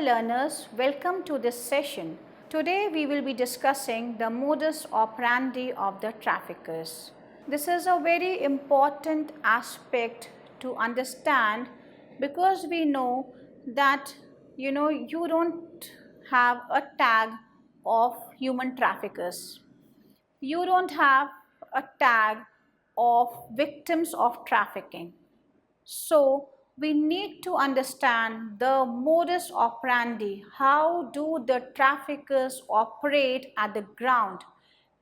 learners, welcome to this session. Today we will be discussing the modus operandi of the traffickers. This is a very important aspect to understand because we know that you don't have a tag of human traffickers. You don't have a tag of victims of trafficking. So we need to understand the modus operandi. How do the traffickers operate at the ground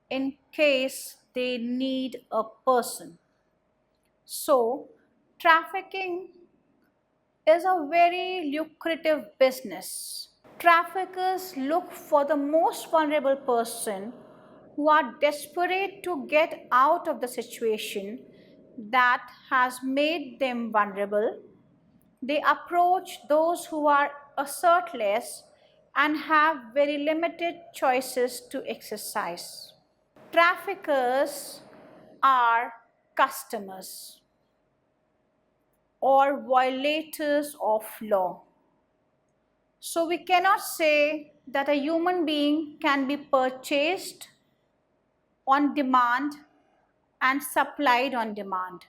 in case they need a person? So trafficking is a very lucrative business. Traffickers look for the most vulnerable person who are desperate to get out of the situation that has made them vulnerable. They approach those who are assertless and have very limited choices to exercise. Traffickers are customers or violators of law. So we cannot say that a human being can be purchased on demand and supplied on demand.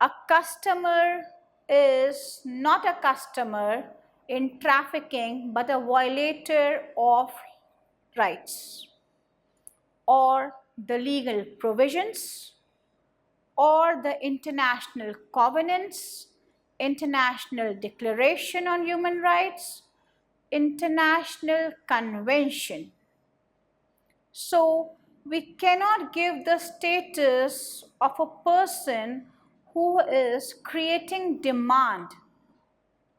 A customer is not a customer in trafficking but a violator of rights or the legal provisions or the international covenants, International Declaration on Human Rights, International Convention. So we cannot give the status of a person who is creating demand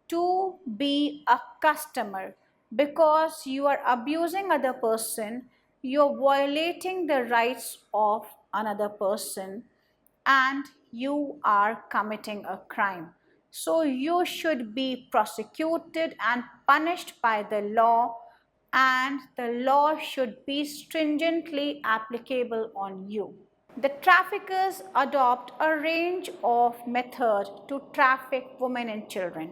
to be a customer because you are abusing other person, you are violating the rights of another person, and you are committing a crime. So you should be prosecuted and punished by the law, and the law should be stringently applicable on you. The traffickers adopt a range of methods to traffic women and children.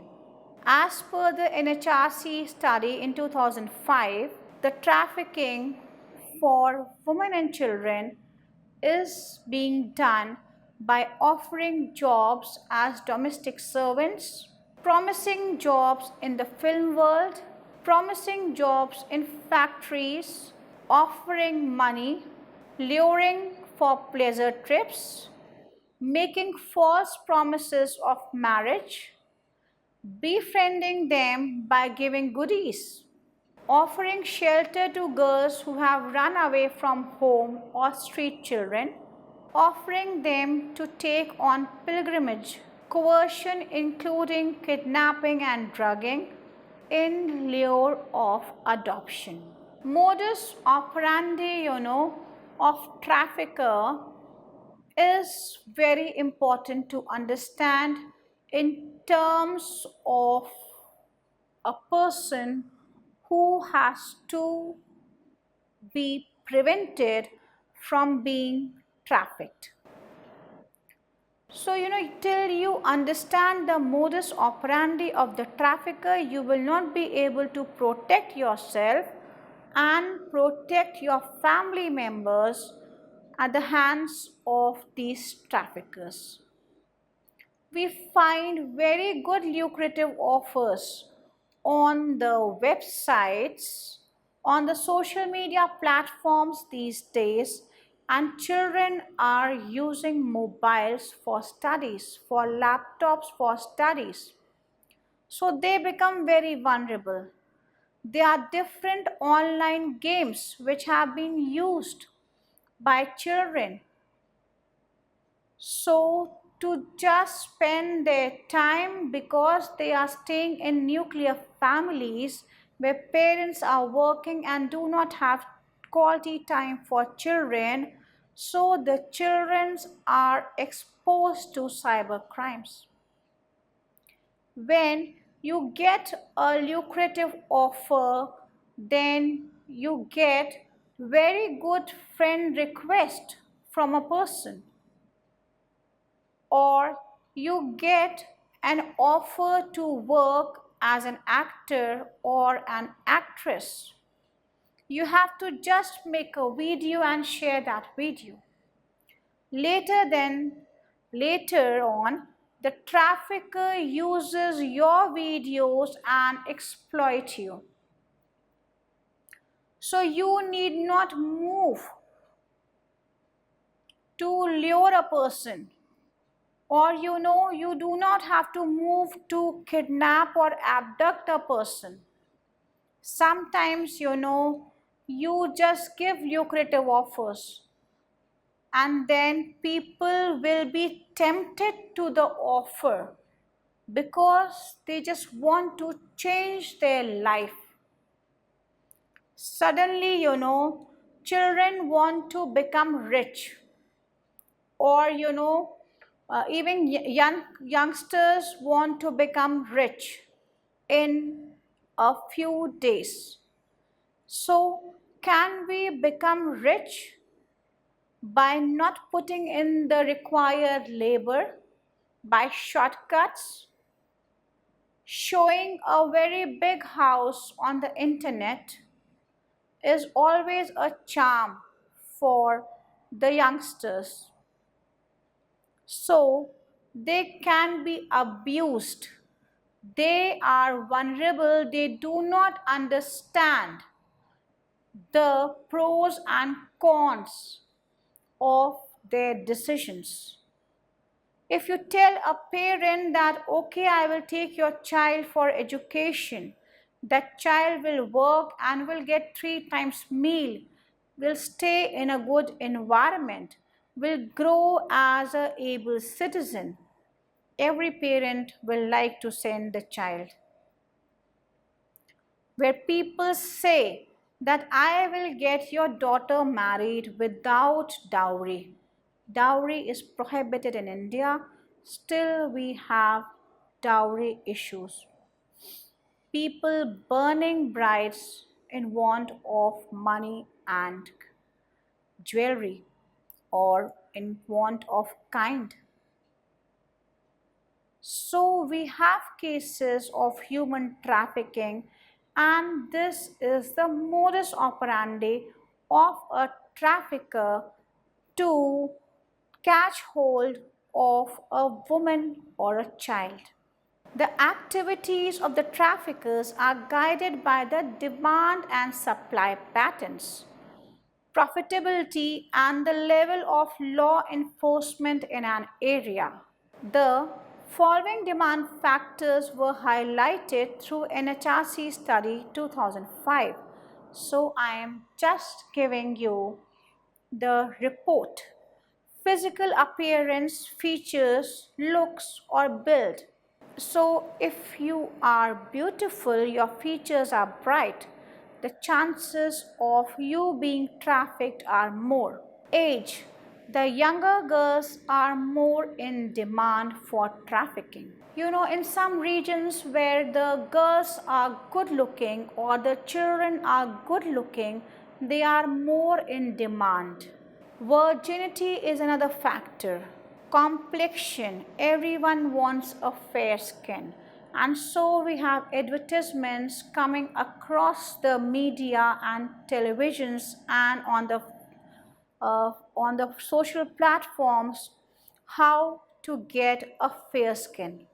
As per the NHRC study in 2005, the trafficking for women and children is being done by offering jobs as domestic servants, promising jobs in the film world, promising jobs in factories, offering money, luring for pleasure trips, making false promises of marriage, befriending them by giving goodies, offering shelter to girls who have run away from home or street children, offering them to take on pilgrimage, coercion including kidnapping and drugging, in lieu of adoption. Modus operandi, of trafficker is very important to understand in terms of a person who has to be prevented from being trafficked. So, till you understand the modus operandi of the trafficker, you will not be able to protect yourself and protect your family members at the hands of these traffickers. We find very good lucrative offers on the websites, on the social media platforms these days, and children are using mobiles for studies, for laptops for studies. So they become very vulnerable. There are different online games which have been used by children. So to just spend their time because they are staying in nuclear families where parents are working and do not have quality time for children, so the children are exposed to cyber crimes. When you get a lucrative offer, then you get very good friend request from a person, or you get an offer to work as an actor or an actress. You have to just make a video and share that video. Later on, the trafficker uses your videos and exploit you. So you need not move to lure a person, or you do not have to move to kidnap or abduct a person. Sometimes you just give lucrative offers, and then people will be tempted to the offer because they just want to change their life. Suddenly, children want to become rich, or even youngsters want to become rich in a few days. So, can we become rich by not putting in the required labor, by shortcuts? Showing a very big house on the internet is always a charm for the youngsters. So they can be abused. They are vulnerable. They do not understand the pros and cons of their decisions. If you tell a parent that, okay, I will take your child for education, that child will work and will get 3 times meal, will stay in a good environment, will grow as a able citizen, every parent will like to send the child. Where people say that I will get your daughter married without dowry. Dowry is prohibited in India. Still, we have dowry issues. People burning brides in want of money and jewelry, or in want of kind. So we have cases of human trafficking, and this is the modus operandi of a trafficker to catch hold of a woman or a child. The activities of the traffickers are guided by the demand and supply patterns, profitability, and the level of law enforcement in an area. The following demand factors were highlighted through NHRC study 2005. So I am just giving you the report. Physical appearance, features, looks, or build. So if you are beautiful, your features are bright, the chances of you being trafficked are more. Age. The younger girls are more in demand for trafficking. In some regions where the girls are good looking or the children are good looking, they are more in demand. Virginity is another factor. Complexion. Everyone wants a fair skin. And so we have advertisements coming across the media and televisions and on the social platforms, how to get a fair skin.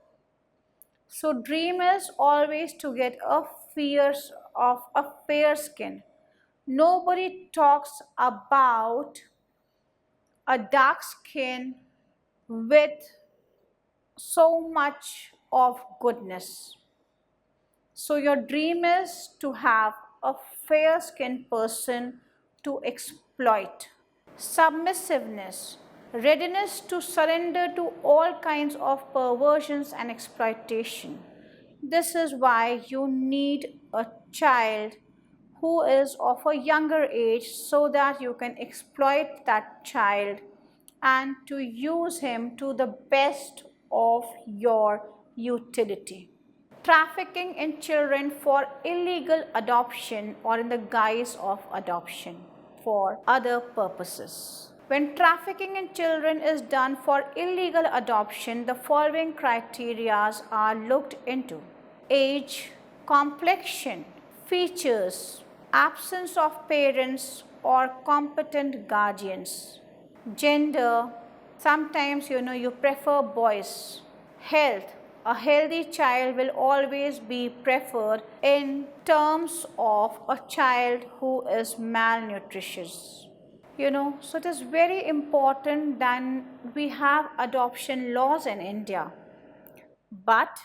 So dream is always to get a fair skin. Nobody talks about a dark skin with so much of goodness. So your dream is to have a fair skinned person to exploit. Submissiveness, readiness to surrender to all kinds of perversions and exploitation. This is why you need a child who is of a younger age so that you can exploit that child and to use him to the best of your utility. Trafficking in children for illegal adoption or in the guise of adoption for other purposes. When trafficking in children is done for illegal adoption, the following criteria are looked into. age, complexion, features, absence of parents or competent guardians, gender, sometimes you prefer boys, health, a healthy child will always be preferred in terms of a child who is malnutritious. So it is very important that we have adoption laws in India. But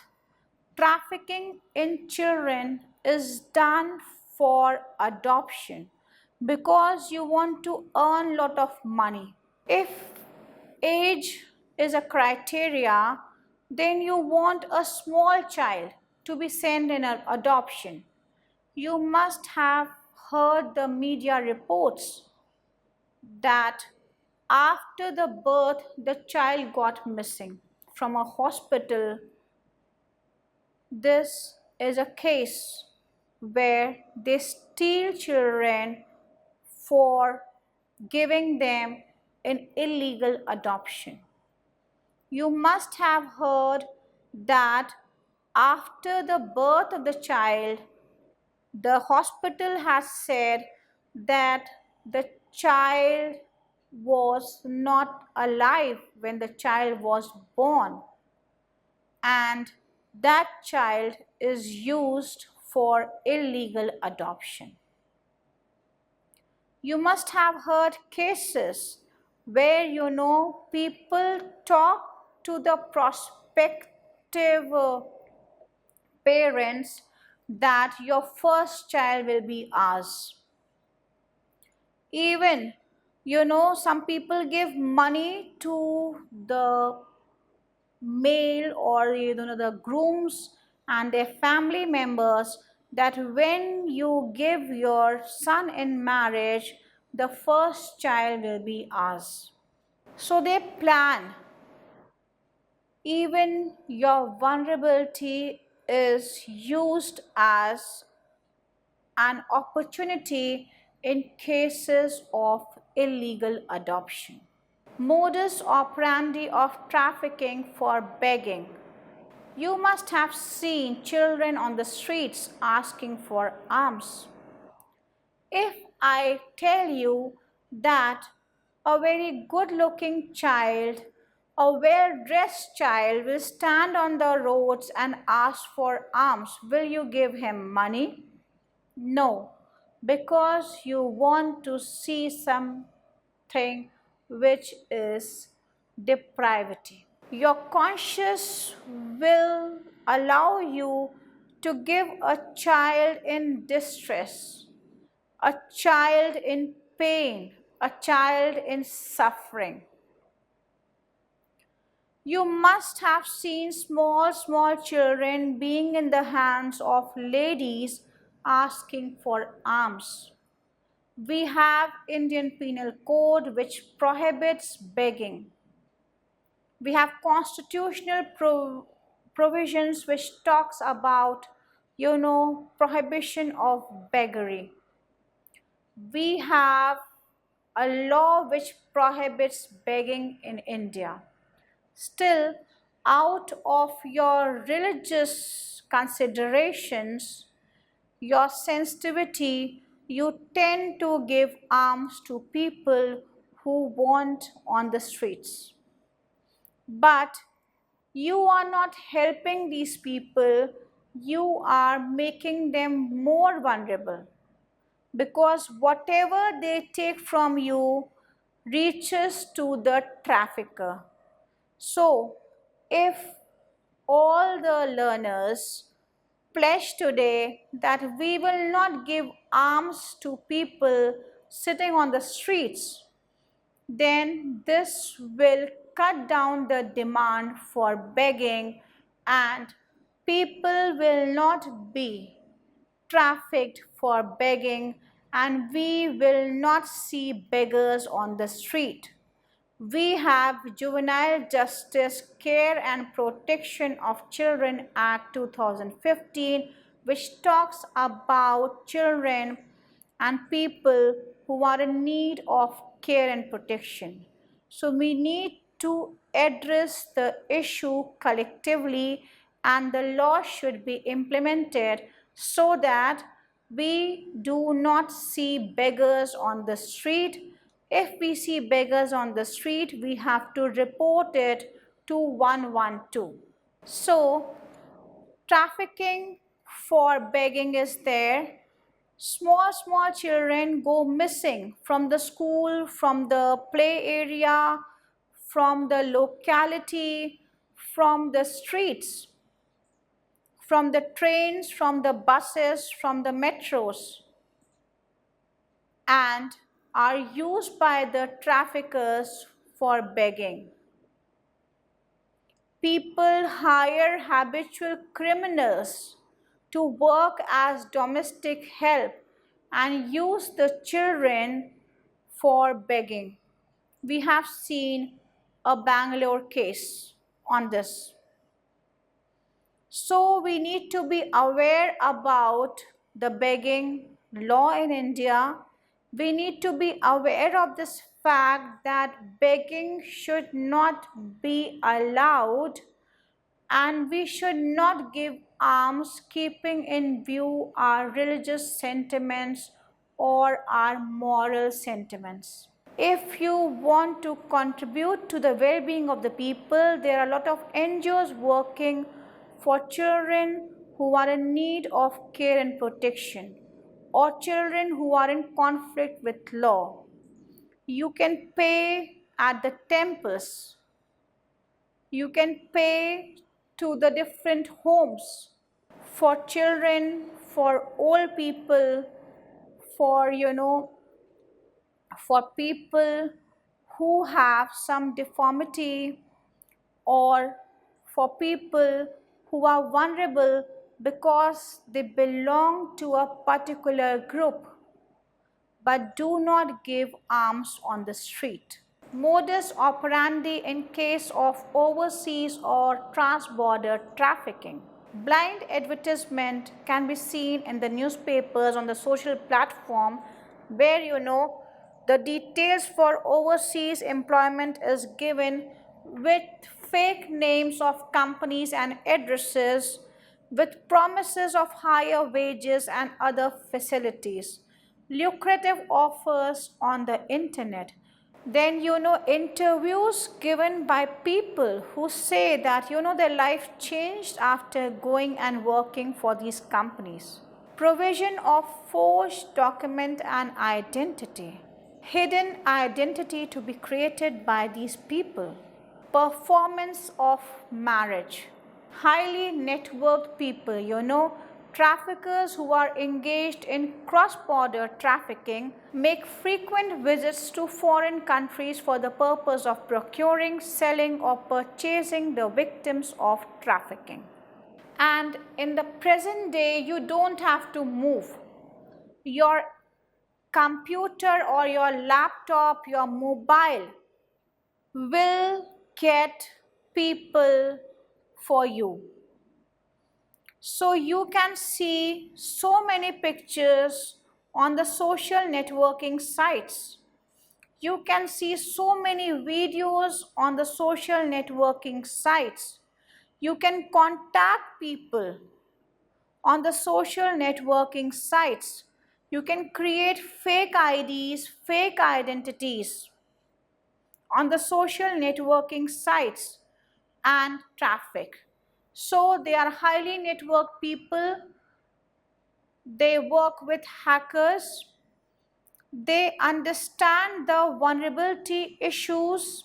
trafficking in children is done for adoption because you want to earn lot of money. If age is a criteria, then you want a small child to be sent in an adoption. You must have heard the media reports that after the birth, the child got missing from a hospital. This is a case where they steal children for giving them an illegal adoption. You must have heard that after the birth of the child, the hospital has said that the child was not alive when the child was born, and that child is used for illegal adoption. You must have heard cases where people talk to the prospective parents that your first child will be ours. Even some people give money to the male or the grooms and their family members that when you give your son in marriage, the first child will be ours. So they plan. Even your vulnerability is used as an opportunity in cases of illegal adoption. Modus operandi of trafficking for begging. You must have seen children on the streets asking for alms. If I tell you that a very good looking child, a well dressed child will stand on the roads and ask for alms, will you give him money? No, because you want to see something which is depravity. Your conscience will allow you to give a child in distress, a child in pain, a child in suffering. You must have seen small children being in the hands of ladies asking for alms. We have Indian Penal Code which prohibits begging. We have constitutional provisions which talks about prohibition of beggary. We have a law which prohibits begging in India. Still, out of your religious considerations, your sensitivity, you tend to give alms to people who want on the streets. But you are not helping these people, you are making them more vulnerable, because whatever they take from you reaches to the trafficker. So, if all the learners pledge today that we will not give alms to people sitting on the streets, then this will cut down the demand for begging and people will not be trafficked for begging and we will not see beggars on the street. We have Juvenile Justice Care and Protection of Children Act 2015, which talks about children and people who are in need of care and protection. So we need to address the issue collectively and the law should be implemented so that we do not see beggars on the street. If we see beggars on the street, we have to report it to 112. So, trafficking for begging is there. Small children go missing from the school, from the play area, from the locality, from the streets, from the trains, from the buses, from the metros, and are used by the traffickers for begging. People hire habitual criminals to work as domestic help and use the children for begging. We have seen a Bangalore case on this. So we need to be aware about the begging law in India. We need to be aware of this fact that begging should not be allowed, and we should not give alms keeping in view our religious sentiments or our moral sentiments. If you want to contribute to the well-being of the people, there are a lot of NGOs working for children who are in need of care and protection, or children who are in conflict with law. You can pay at the temples. You can pay to the different homes for children, for old people, for for people who have some deformity, or for people who are vulnerable because they belong to a particular group but do not give alms on the street. Modus operandi in case of overseas or trans-border trafficking. Blind advertisement can be seen in the newspapers, on the social platform, where the details for overseas employment is given with fake names of companies and addresses, with promises of higher wages and other facilities, lucrative offers on the internet. Then interviews given by people who say that their life changed after going and working for these companies. Provision of forged document and identity. Hidden identity to be created by these people. Performance of marriage. Highly networked people, traffickers who are engaged in cross-border trafficking make frequent visits to foreign countries for the purpose of procuring, selling, or purchasing the victims of trafficking. And in the present day, you don't have to move. Your computer or your laptop, your mobile will get people for you. So you can see so many pictures on the social networking sites. You can see so many videos on the social networking sites. You can contact people on the social networking sites. You can create fake IDs, fake identities on the social networking sites and traffic. So they are highly networked people. They work with hackers. They understand the vulnerability issues,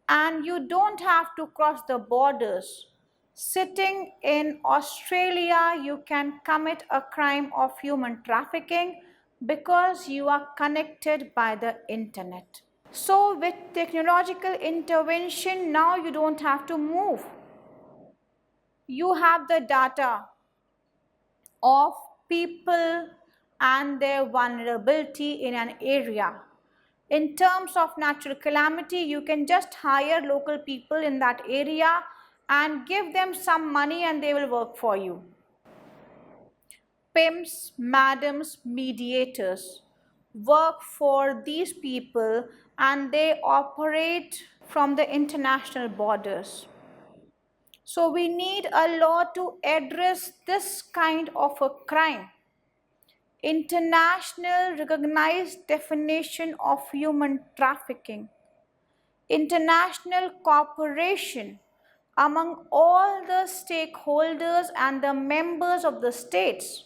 and you don't have to cross the borders. Sitting in Australia, you can commit a crime of human trafficking because you are connected by the internet. So with technological intervention, now you don't have to move. You have the data of people and their vulnerability in an area. In terms of natural calamity, you can just hire local people in that area and give them some money and they will work for you. Pimps, madams, mediators work for these people and they operate from the international borders. So we need a law to address this kind of a crime. International recognized definition of human trafficking. International cooperation among all the stakeholders and the members of the states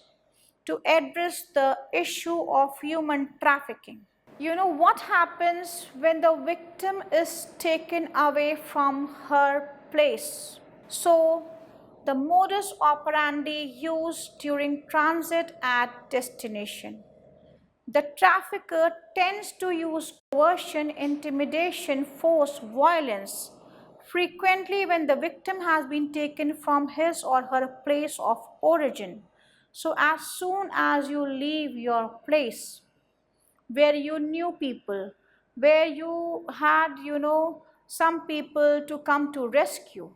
to address the issue of human trafficking. You know what happens when the victim is taken away from her place? So, the modus operandi used during transit at destination. The trafficker tends to use coercion, intimidation, force, violence, frequently when the victim has been taken from his or her place of origin. So, as soon as you leave your place, where you knew people, where you had, some people to come to rescue,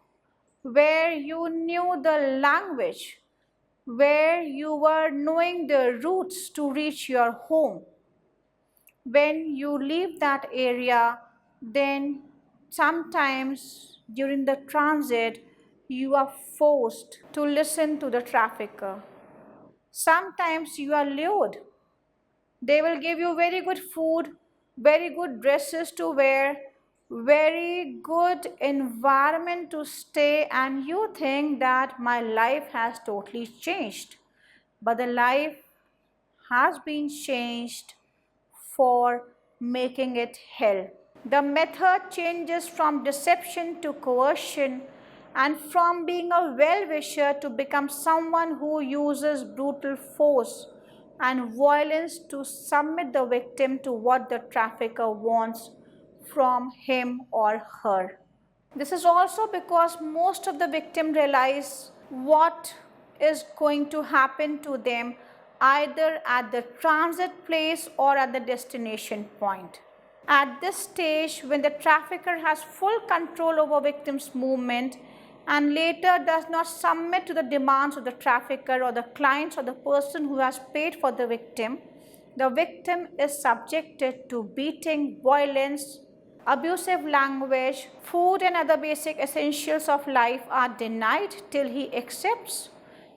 where you knew the language, where you were knowing the routes to reach your home. When you leave that area, then sometimes during the transit, you are forced to listen to the trafficker. Sometimes you are lured. They will give you very good food, very good dresses to wear, very good environment to stay, and you think that my life has totally changed. But the life has been changed for making it hell. The method changes from deception to coercion, and from being a well-wisher to become someone who uses brutal force and violence to submit the victim to what the trafficker wants from him or her. This is also because most of the victims realize what is going to happen to them either at the transit place or at the destination point. At this stage, when the trafficker has full control over victim's movement and later does not submit to the demands of the trafficker or the clients or the person who has paid for the victim is subjected to beating, violence, abusive language, food and other basic essentials of life are denied till he accepts.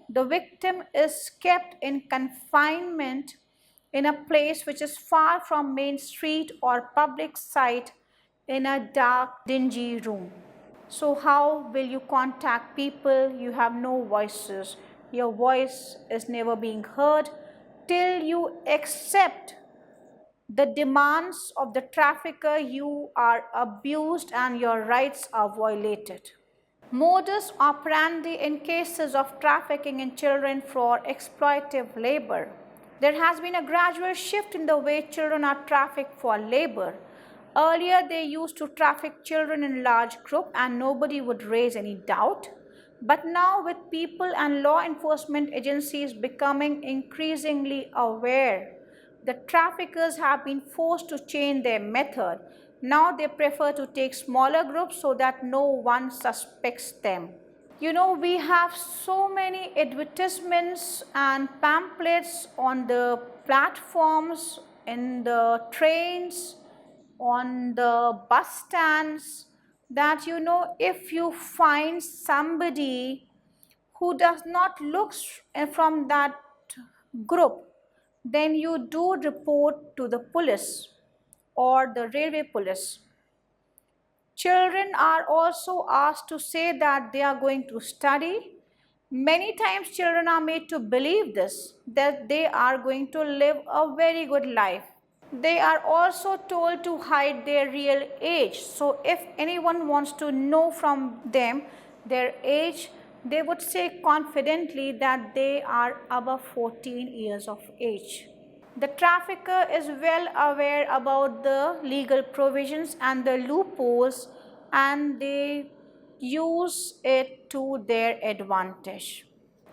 The victim is kept in confinement in a place which is far from main street or public sight in a dark, dingy room. So how will you contact people? You have no voices. Your voice is never being heard till you accept the demands of the trafficker. You are abused and your rights are violated. Modus operandi in cases of trafficking in children for exploitative labor. There has been a gradual shift in the way children are trafficked for labor. Earlier, they used to traffic children in large groups and nobody would raise any doubt. But now, with people and law enforcement agencies becoming increasingly aware, the traffickers have been forced to change their method. Now they prefer to take smaller groups so that no one suspects them. You know, we have so many advertisements and pamphlets on the platforms, in the trains, on the bus stands, that if you find somebody who does not look from that group, then you do report to the police or the railway police. Children are also asked to say that they are going to study. Many times children are made to believe this, that they are going to live a very good life. They are also told to hide their real age. So if anyone wants to know from them their age, they would say confidently that they are above 14 years of age. The trafficker is well aware about the legal provisions and the loopholes, and they use it to their advantage.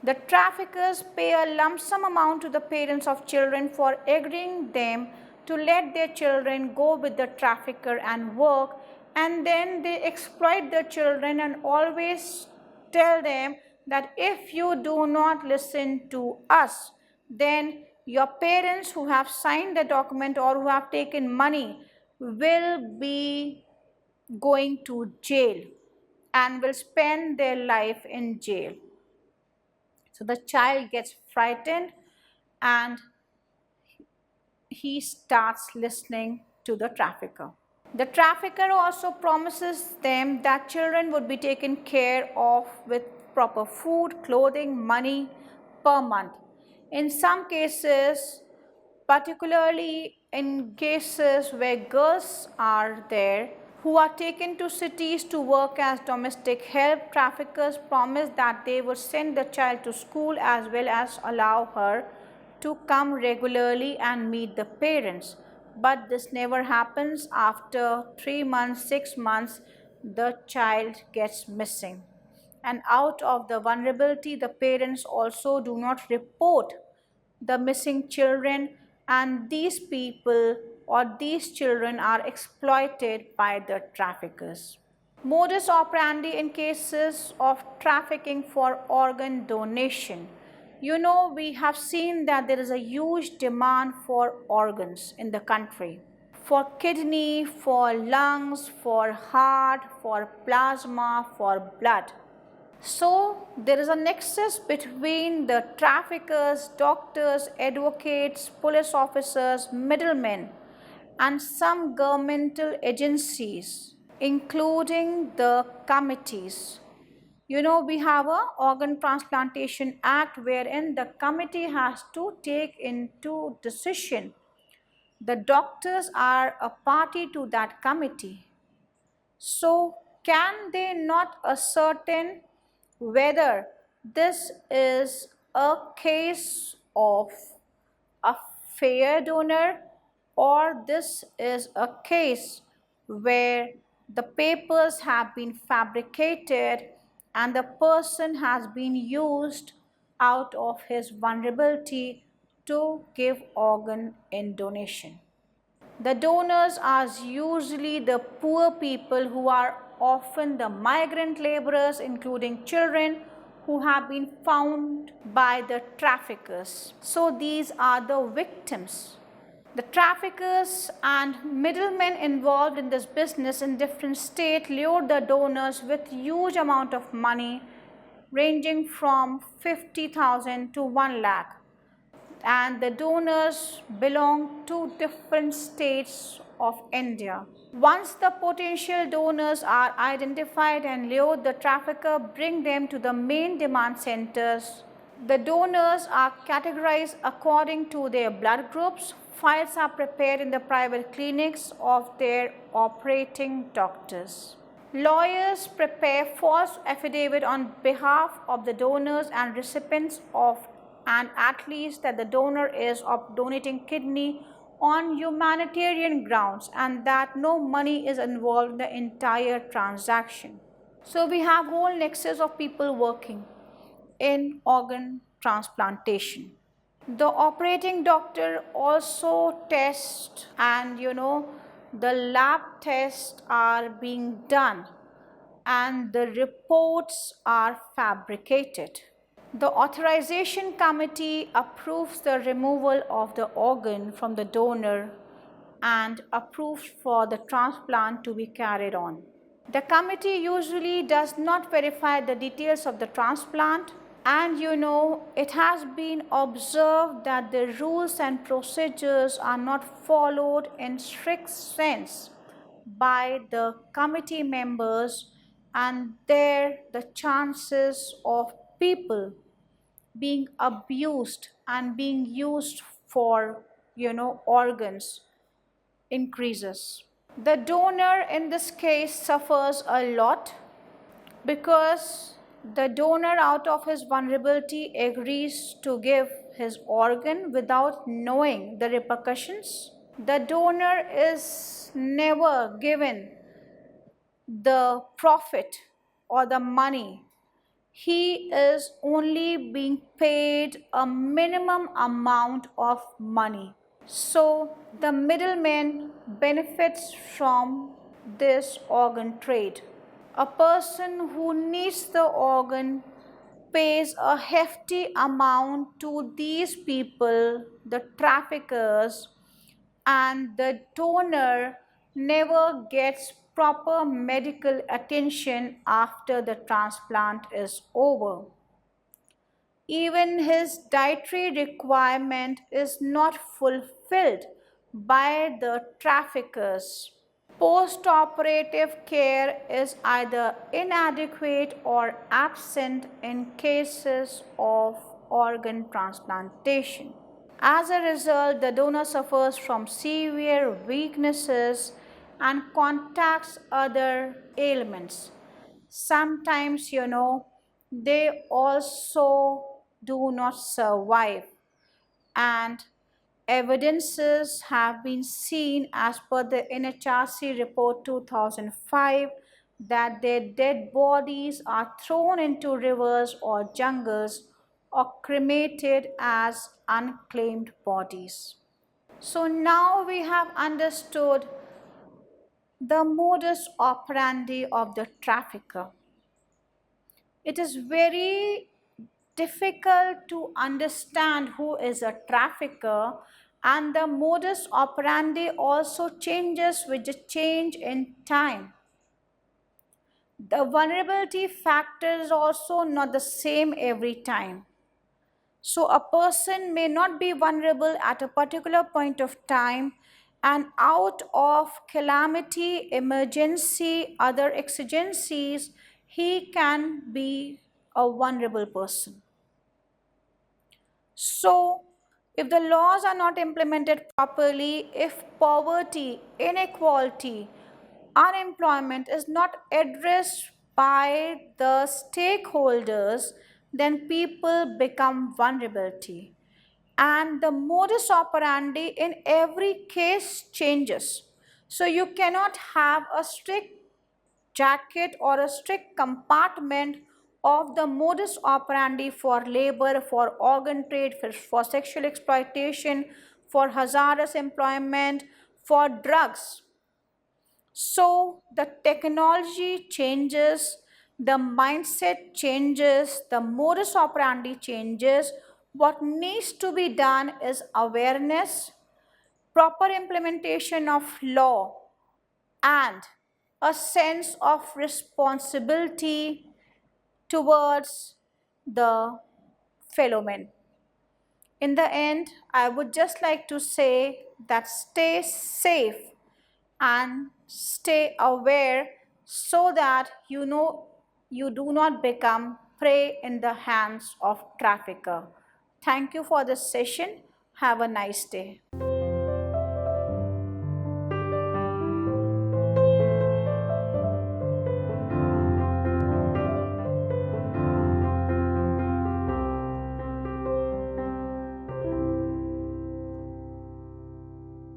The traffickers pay a lump sum amount to the parents of children for agreeing them to let their children go with the trafficker and work, and then they exploit the children and always tell them that if you do not listen to us, then your parents who have signed the document or who have taken money will be going to jail. and will spend their life in jail. So the child gets frightened and he starts listening to the trafficker. The trafficker also promises them that children would be taken care of with proper food, clothing, money per month. In some cases, particularly in cases where girls are there who are taken to cities to work as domestic help, traffickers promise that they would send the child to school as well as allow her to come regularly and meet the parents. But this never happens. After 3 months, 6 months, the child gets missing. And out of the vulnerability, the parents also do not report the missing children, and these people or these children are exploited by the traffickers. Modus operandi in cases of trafficking for organ donation. We have seen that there is a huge demand for organs in the country. For kidney, for lungs, for heart, for plasma, for blood. So there is a nexus between the traffickers, doctors, advocates, police officers, middlemen, and some governmental agencies, including the committees. We have a organ transplantation act wherein the committee has to take into decision. The doctors are a party to that committee. So, can they not ascertain whether this is a case of a fair donor or this is a case where the papers have been fabricated and the person has been used out of his vulnerability to give organ in donation? The donors are usually the poor people who are often the migrant laborers, including children who have been found by the traffickers. So these are the victims. The traffickers and middlemen involved in this business in different states lure the donors with huge amount of money ranging from 50,000 to 1 lakh, and the donors belong to different states of India. Once the potential donors are identified and lured, the trafficker bring them to the main demand centers. The donors are categorized according to their blood groups. Files are prepared in the private clinics of their operating doctors. Lawyers prepare false affidavit on behalf of the donors and recipients of and at least that the donor is of donating kidney on humanitarian grounds and that no money is involved in the entire transaction. So we have whole nexus of people working in organ transplantation. The operating doctor also tests, and the lab tests are being done and the reports are fabricated. The authorization committee approves the removal of the organ from the donor and approves for the transplant to be carried on. The committee usually does not verify the details of the transplant, and it has been observed that the rules and procedures are not followed in strict sense by the committee members, and there the chances of people being abused and being used for organs increases. The donor in this case suffers a lot because the donor out of his vulnerability agrees to give his organ without knowing the repercussions. The donor is never given the profit or the money. He is only being paid a minimum amount of money. So the middleman benefits from this organ trade. A person who needs the organ pays a hefty amount to these people, the traffickers, and the donor never gets proper medical attention after the transplant is over. Even his dietary requirement is not fulfilled by the traffickers. Post-operative care is either inadequate or absent in cases of organ transplantation. As a result, the donor suffers from severe weaknesses and contacts other ailments. Sometimes, they also do not survive, and evidences have been seen as per the NHRC report 2005 that their dead bodies are thrown into rivers or jungles or cremated as unclaimed bodies. So now we have understood the modus operandi of the trafficker. It is very difficult to understand who is a trafficker, and the modus operandi also changes with the change in time. The vulnerability factor is also not the same every time. So a person may not be vulnerable at a particular point of time, and out of calamity, emergency, other exigencies, he can be a vulnerable person. So, if the laws are not implemented properly, if poverty, inequality, unemployment is not addressed by the stakeholders, then people become vulnerability. And the modus operandi in every case changes. So you cannot have a strict jacket or a strict compartment of the modus operandi for labor, for organ trade, for sexual exploitation, for hazardous employment, for drugs. So the technology changes, the mindset changes, the modus operandi changes. What needs to be done is awareness, proper implementation of law, and a sense of responsibility towards the fellow men. In the end, I would just like to say that stay safe and stay aware so that you do not become prey in the hands of trafficker. Thank you for this session. Have a nice day.